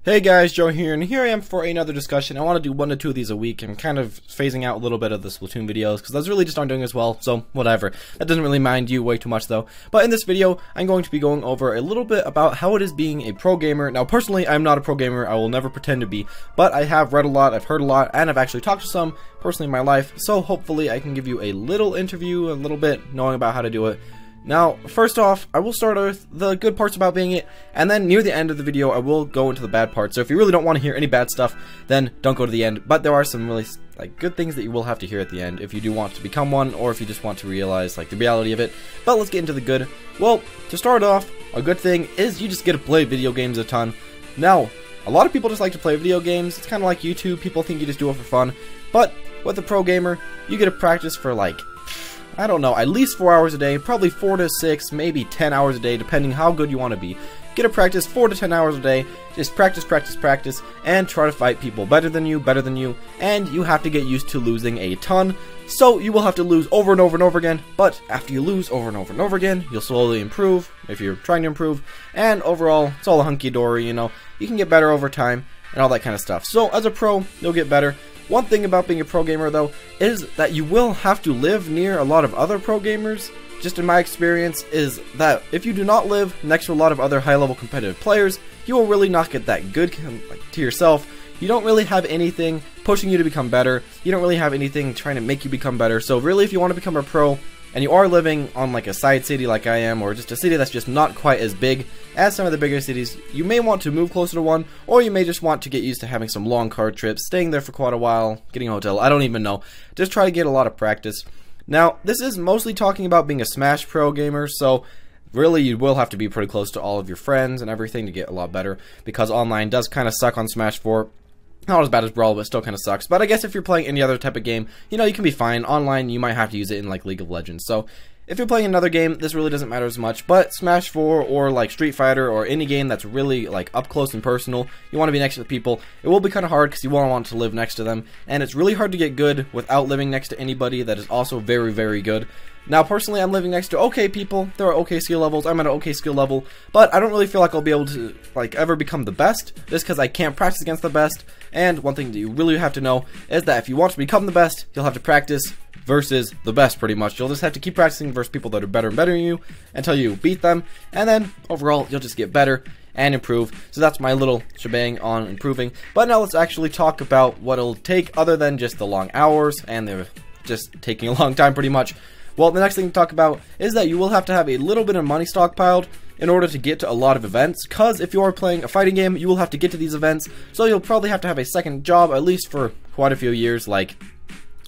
Hey guys, Joe here, and here I am for another discussion. I want to do 1 to 2 of these a week. I'm kind of phasing out a little bit of the Splatoon videos, because those really just aren't doing as well, so whatever. That doesn't really mind you way too much though. But in this video, I'm going to be going over a little bit about how it is being a pro gamer. Now personally, I'm not a pro gamer, I will never pretend to be, but I have read a lot, I've heard a lot, and I've actually talked to some personally in my life, so hopefully I can give you a little interview, a little bit, knowing about how to do it. Now, first off, I will start with the good parts about being it, and then near the end of the video, I will go into the bad parts. So if you really don't want to hear any bad stuff, then don't go to the end. But there are some really good things that you will have to hear at the end if you do want to become one, or if you just want to realize the reality of it. But let's get into the good. Well, to start off, a good thing is you just get to play video games a ton. Now, a lot of people just like to play video games. It's kind of like YouTube. People think you just do it for fun. But with a pro gamer, you get to practice for I don't know, at least 4 hours a day, probably 4 to 6, maybe 10 hours a day, depending how good you want to be. Get to practice 4 to 10 hours a day, just practice, and try to fight people better than you, and you have to get used to losing a ton. So you will have to lose over and over and over again, but after you lose over and over and over again, you'll slowly improve, if you're trying to improve, and overall, it's all a hunky-dory, you know, you can get better over time, and all that kind of stuff. So as a pro, you'll get better. One thing about being a pro gamer though, is that you will have to live near a lot of other pro gamers. Just in my experience, is that if you do not live next to a lot of other high-level competitive players, you will really not get that good to yourself. You don't really have anything pushing you to become better. You don't really have anything trying to make you become better. So really, if you want to become a pro, and you are living on a side city like I am, or just a city that's just not quite as big as some of the bigger cities, you may want to move closer to one, or you may just want to get used to having some long car trips, staying there for quite a while, getting a hotel, I don't even know. Just try to get a lot of practice. Now, this is mostly talking about being a Smash Pro gamer, so really you will have to be pretty close to all of your friends and everything to get a lot better, because online does kind of suck on Smash 4. Not as bad as Brawl, but still kind of sucks. But I guess if you're playing any other type of game, you know, you can be fine. Online, you might have to use it in League of Legends. So if you're playing another game, this really doesn't matter as much. But Smash 4 or Street Fighter or any game that's really up close and personal, you want to be next to the people. It will be kind of hard because you won't want to live next to them. And it's really hard to get good without living next to anybody that is also very, very good. Now, personally, I'm living next to okay people. There are okay skill levels. I'm at an okay skill level. But I don't really feel like I'll be able to, ever become the best, just because I can't practice against the best. And one thing that you really have to know is that if you want to become the best, you'll have to practice versus the best, pretty much. You'll just have to keep practicing versus people that are better and better than you until you beat them. And then, overall, you'll just get better and improve. So that's my little shebang on improving. But now let's actually talk about what it'll take other than just the long hours, and they're just taking a long time, pretty much. Well, the next thing to talk about is that you will have to have a little bit of money stockpiled in order to get to a lot of events, because if you are playing a fighting game, you will have to get to these events, so you'll probably have to have a second job, at least for quite a few years.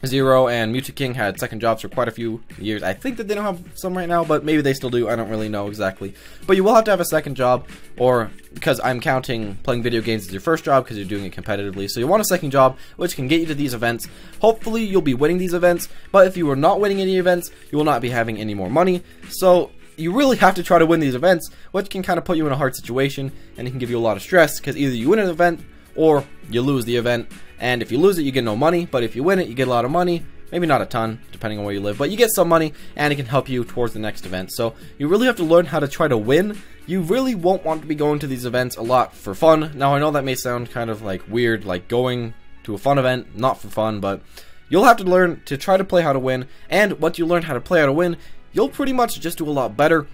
Zero and Mewtwo King had second jobs for quite a few years. I think that they don't have some right now, but maybe they still do. I don't really know exactly. But you will have to have a second job, or because I'm counting playing video games as your first job because you're doing it competitively. So you want a second job, which can get you to these events. Hopefully you'll be winning these events, but if you are not winning any events, you will not be having any more money. So you really have to try to win these events, which can kind of put you in a hard situation, and it can give you a lot of stress, because either you win an event, or you lose the event. And if you lose it, you get no money, but if you win it, you get a lot of money. Maybe not a ton, depending on where you live, but you get some money, and it can help you towards the next event. So you really have to learn how to try to win. You really won't want to be going to these events a lot for fun. Now, I know that may sound kind of weird, going to a fun event, not for fun, but you'll have to learn to try to play how to win. And once you learn how to play how to win, you'll pretty much just do a lot better.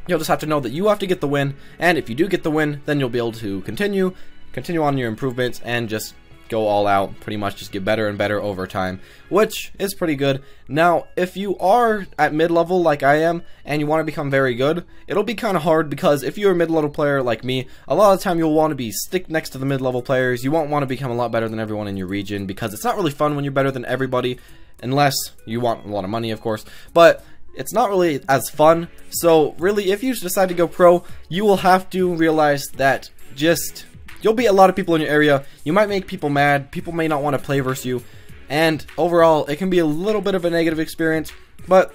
You'll just have to know that you have to get the win, and if you do get the win, then you'll be able to continue on your improvements, and just go all out, pretty much just get better and better over time, which is pretty good. Now, if you are at mid-level like I am, and you want to become very good, it'll be kind of hard, because if you're a mid-level player like me, a lot of the time you'll want to be stick next to the mid-level players. You won't want to become a lot better than everyone in your region, because it's not really fun when you're better than everybody, unless you want a lot of money, of course, but it's not really as fun. So really, if you decide to go pro, you will have to realize that you'll beat a lot of people in your area. You might make people mad. People may not want to play versus you. And overall, it can be a little bit of a negative experience. But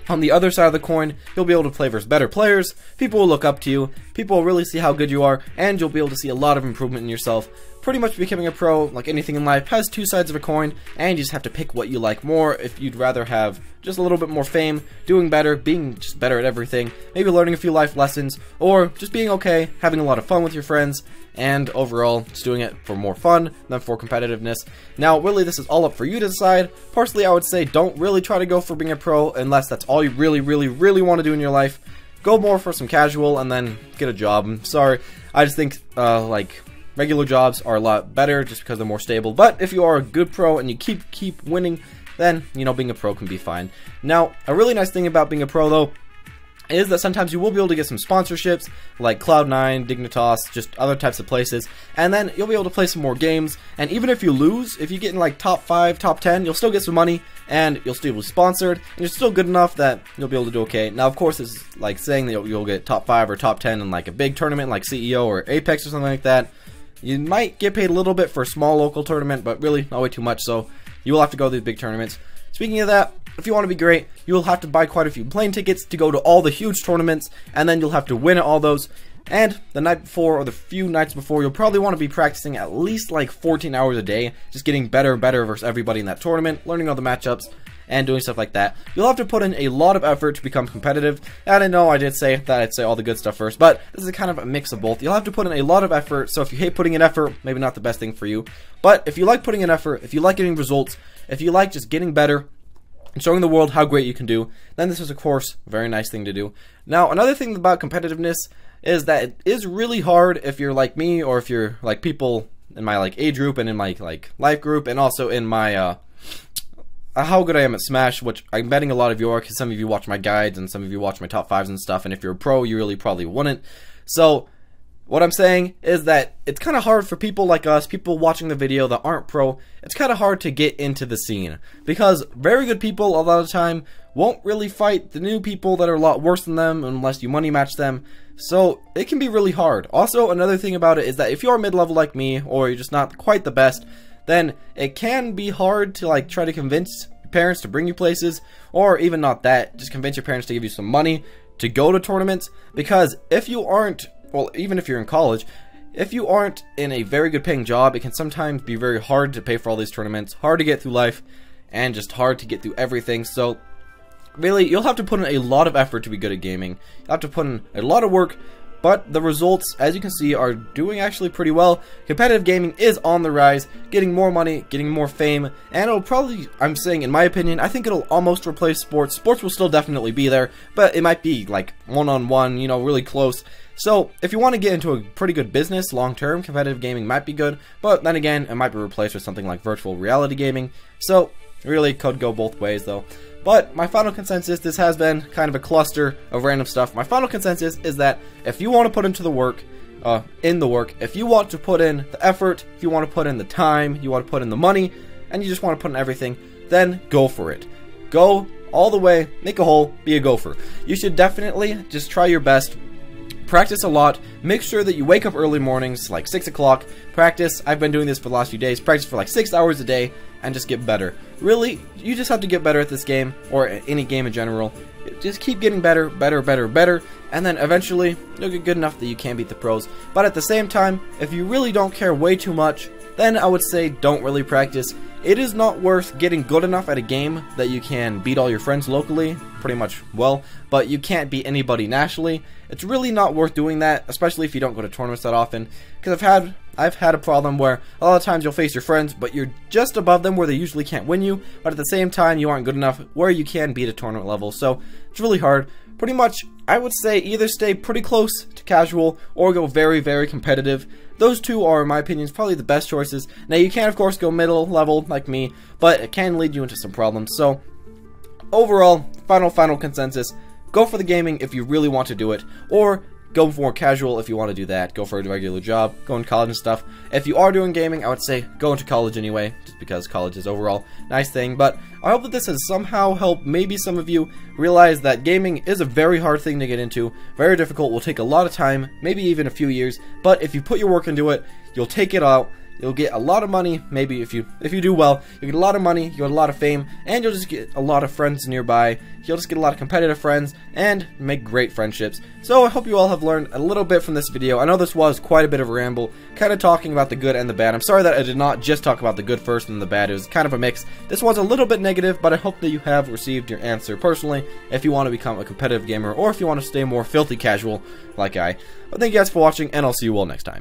on the other side of the coin, you'll be able to play versus better players. People will look up to you. People will really see how good you are. And you'll be able to see a lot of improvement in yourself. Pretty much becoming a pro, like anything in life, has two sides of a coin. And you just have to pick what you like more. If you'd rather have just a little bit more fame, doing better, being just better at everything, maybe learning a few life lessons, or just being okay, having a lot of fun with your friends, and overall just doing it for more fun than for competitiveness. Now really this is all up for you to decide. Personally I would say don't really try to go for being a pro unless that's all you really want to do in your life. Go more for some casual and then get a job. I'm sorry, I just think like regular jobs are a lot better just because they're more stable. But if you are a good pro and you keep winning, then you know being a pro can be fine. Now a really nice thing about being a pro though is that sometimes you will be able to get some sponsorships like Cloud9, Dignitas, just other types of places, and then you'll be able to play some more games. And even if you lose, if you get in like top 5, top 10, you'll still get some money and you'll still be sponsored, and you're still good enough that you'll be able to do okay. Now of course it's like saying that you'll get top 5 or top 10 in like a big tournament like CEO or Apex or something like that. You might get paid a little bit for a small local tournament, but really not way too much, so you will have to go to these big tournaments. Speaking of that, if you want to be great, you will have to buy quite a few plane tickets to go to all the huge tournaments, and then you'll have to win at all those. And the night before, or the few nights before, you'll probably want to be practicing at least like 14 hours a day, just getting better and better versus everybody in that tournament, learning all the matchups, and doing stuff like that. You'll have to put in a lot of effort to become competitive, and I know I did say that I'd say all the good stuff first, but this is kind of a mix of both. You'll have to put in a lot of effort, so if you hate putting in effort, maybe not the best thing for you. But if you like putting in effort, if you like getting results, if you like just getting better, and showing the world how great you can do, then this is of course a very nice thing to do. Now another thing about competitiveness is that it is really hard if you're like me, or if you're like people in my like age group and in my like life group, and also in my how good I am at Smash, which I'm betting a lot of you are, because some of you watch my guides and some of you watch my top 5s and stuff, and if you're a pro you really probably wouldn't. So what I'm saying is that it's kind of hard for people like us, people watching the video that aren't pro. It's kind of hard to get into the scene, because very good people a lot of the time won't really fight the new people that are a lot worse than them unless you money match them. So it can be really hard. Also another thing about it is that if you're mid-level like me, or you're just not quite the best, then it can be hard to like try to convince your parents to bring you places, or even not that, just convince your parents to give you some money to go to tournaments. Because if you aren't, well, even if you're in college, if you aren't in a very good paying job, it can sometimes be very hard to pay for all these tournaments, hard to get through life, and just hard to get through everything. So really, you'll have to put in a lot of effort to be good at gaming. You'll have to put in a lot of work, but the results, as you can see, are doing actually pretty well. Competitive gaming is on the rise, getting more money, getting more fame, and it'll probably, I'm saying in my opinion, I think it'll almost replace sports. Sports will still definitely be there, but it might be like one-on-one, you know, really close. So if you want to get into a pretty good business long-term, competitive gaming might be good, but then again, it might be replaced with something like virtual reality gaming. So really could go both ways though. But my final consensus, this has been kind of a cluster of random stuff. My final consensus is that if you want to put into the work, if you want to put in the effort, if you want to put in the time, you want to put in the money, and you just want to put in everything, then go for it. Go all the way, make a hole, be a gopher. You should definitely just try your best. Practice a lot. Make sure that you wake up early mornings, like 6 o'clock. Practice. I've been doing this for the last few days. Practice for like 6 hours a day and just get better. Really, you just have to get better at this game, or any game in general. Just keep getting better, better, and then eventually you'll get good enough that you can beat the pros. But at the same time, if you really don't care way too much, then I would say don't really practice. It is not worth getting good enough at a game that you can beat all your friends locally, pretty much well, but you can't beat anybody nationally. It's really not worth doing that, especially if you don't go to tournaments that often, because I've had a problem where a lot of times you'll face your friends, but you're just above them where they usually can't win you, but at the same time you aren't good enough where you can beat a tournament level, so it's really hard. Pretty much, I would say either stay pretty close to casual or go very, very competitive. Those two are, in my opinion, probably the best choices. Now, you can, of course, go middle level like me, but it can lead you into some problems. So, overall, final consensus, go for the gaming if you really want to do it, or go more casual if you want to do that. Go for a regular job, go in college and stuff. If you are doing gaming, I would say go into college anyway, just because college is overall a nice thing. But I hope that this has somehow helped maybe some of you realize that gaming is a very hard thing to get into, very difficult, will take a lot of time, maybe even a few years, but if you put your work into it, you'll take it out. You'll get a lot of money, maybe if you do well, you'll get a lot of money, you'll get a lot of fame, and you'll just get a lot of friends nearby. You'll just get a lot of competitive friends, and make great friendships. So I hope you all have learned a little bit from this video. I know this was quite a bit of a ramble, kind of talking about the good and the bad. I'm sorry that I did not just talk about the good first and the bad. It was kind of a mix. This was a little bit negative, but I hope that you have received your answer personally if you want to become a competitive gamer, or if you want to stay more filthy casual like I. But thank you guys for watching, and I'll see you all next time.